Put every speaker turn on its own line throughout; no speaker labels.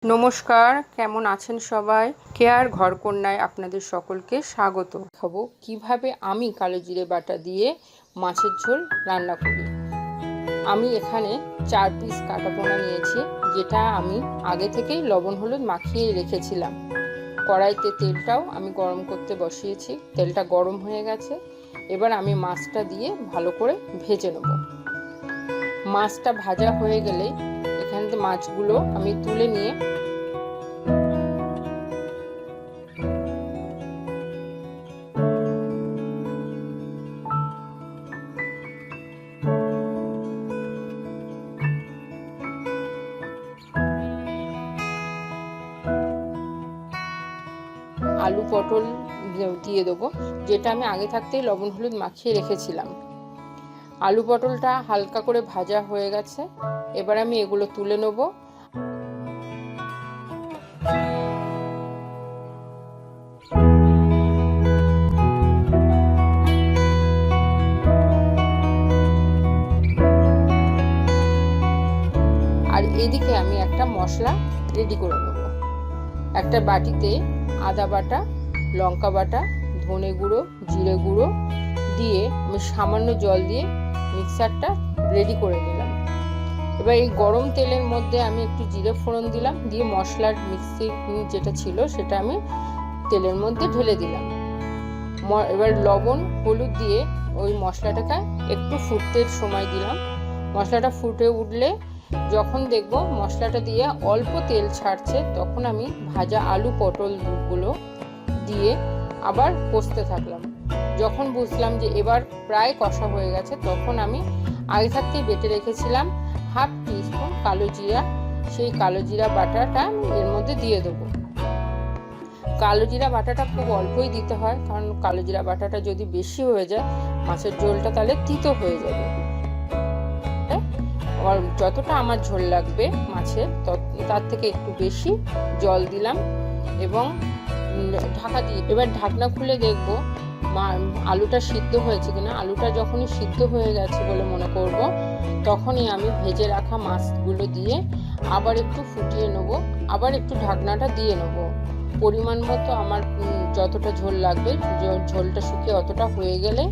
নমস্কার, কেমন আছেন সবাই? কেয়ার ঘরকন্যায় আপনাদের সকলকে স্বাগত। খাবো কিভাবে আমি কালো জিরে বাটা দিয়ে মাছের ঝোল রান্না করি। আমি এখানে 4 পিস কাটা পোনা নিয়েছি, যেটা আমি আগে থেকেই লবণ হলুদ মাখিয়ে রেখেছিলাম। কড়াইতে তেলটাও আমি গরম করতে বসিয়েছি, তেলটা গরম হয়ে গেছে। এবার আমি মাছটা দিয়ে ভালো করে ভেজে নেব। মাছটা ভাজা হয়ে গেলে এখান থেকে মাছগুলো আমি তুলে নিয়ে আলু পটল দিয়ে দেবো, যেটা আমি আগে থাকতেই লবণ হলুদ মাখিয়ে রেখেছিলাম। আলু পটলটা হালকা করে ভাজা হয়ে গেছে, এবার আমি এগুলো তুলে নেব। আর এদিকে আমি একটা মশলা রেডি করে নেব। একটা বাটিতে আদা বাটা, লঙ্কা বাটা, ধনে গুঁড়ো, জিরে গুঁড়ো দিয়ে আমি সামান্য জল দিয়ে মিক্সারটা রেডি করে নিলাম। এবার এই গরম তেলের মধ্যে আমি একটু জিরে ফোড়ন দিলাম, দিয়ে মশলার মিক্সি যেটা ছিল সেটা আমি তেলের মধ্যে ঢেলে দিলাম। এবার লবণ হলুদ দিয়ে ওই মশলাটাকে একটু ফুটতে সময় দিলাম। মশলাটা ফুটে উঠলে যখন দেখব মশলাটা দিয়ে অল্প তেল ছাড়ছে, তখন আমি ভাজা আলু পটলগুলো দিয়ে আবার কষতে থাকলাম। যখন বুঝলাম যে এবার প্রায় কষা হয়ে গেছে, তখন আমি আগে থাকতেই বেটে রেখেছিলাম হাফ টিস্পুন কালো জিরা, সেই কালো জিরা বাটাটা এর মধ্যে দিয়ে দেবো। কালো জিরা বাটাটা খুব অল্পই দিতে হয়, কারণ কালো জিরা বাটাটা যদি বেশি হয়ে যায় মাছের ঝোলটা তাহলে তিতো হয়ে যাবে। আর যতটা আমার ঝোল লাগবে মাছের, তার থেকে একটু বেশি জল দিলাম এবং ঢাকা দিয়ে এবার ঢাকনা খুলে দেখবো আলুটা সিদ্ধ হয়েছে কিনা। আলুটা যখনই সিদ্ধ হয়ে গেছে বলে মনে করব, তখনই আমি ভেজে রাখা মাছগুলো দিয়ে আবার একটু ফুটিয়ে নেব, আবার একটু ঢাকনাটা দিয়ে নেব। পরিমাণ মতো আমার যতটা ঝোল লাগবে, ঝোলটা শুকিয়ে অতটা হয়ে গেলে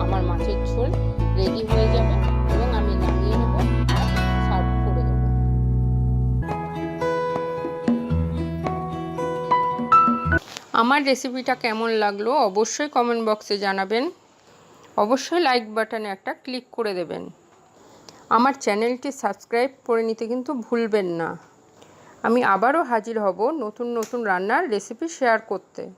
আমার মাছের ঝোল রেডি হয়ে যাবে এবং আমি নামিয়ে নেব আর সার্ভ করে দেবো। আমার রেসিপিটা কেমন লাগলো অবশ্যই কমেন্ট বক্সে জানাবেন। অবশ্যই লাইক বাটনে একটা ক্লিক করে দেবেন। আমার চ্যানেলটি সাবস্ক্রাইব করে নিতে কিন্তু ভুলবেন না। আমি আবারও হাজির হব নতুন নতুন রান্নার রেসিপি শেয়ার করতে।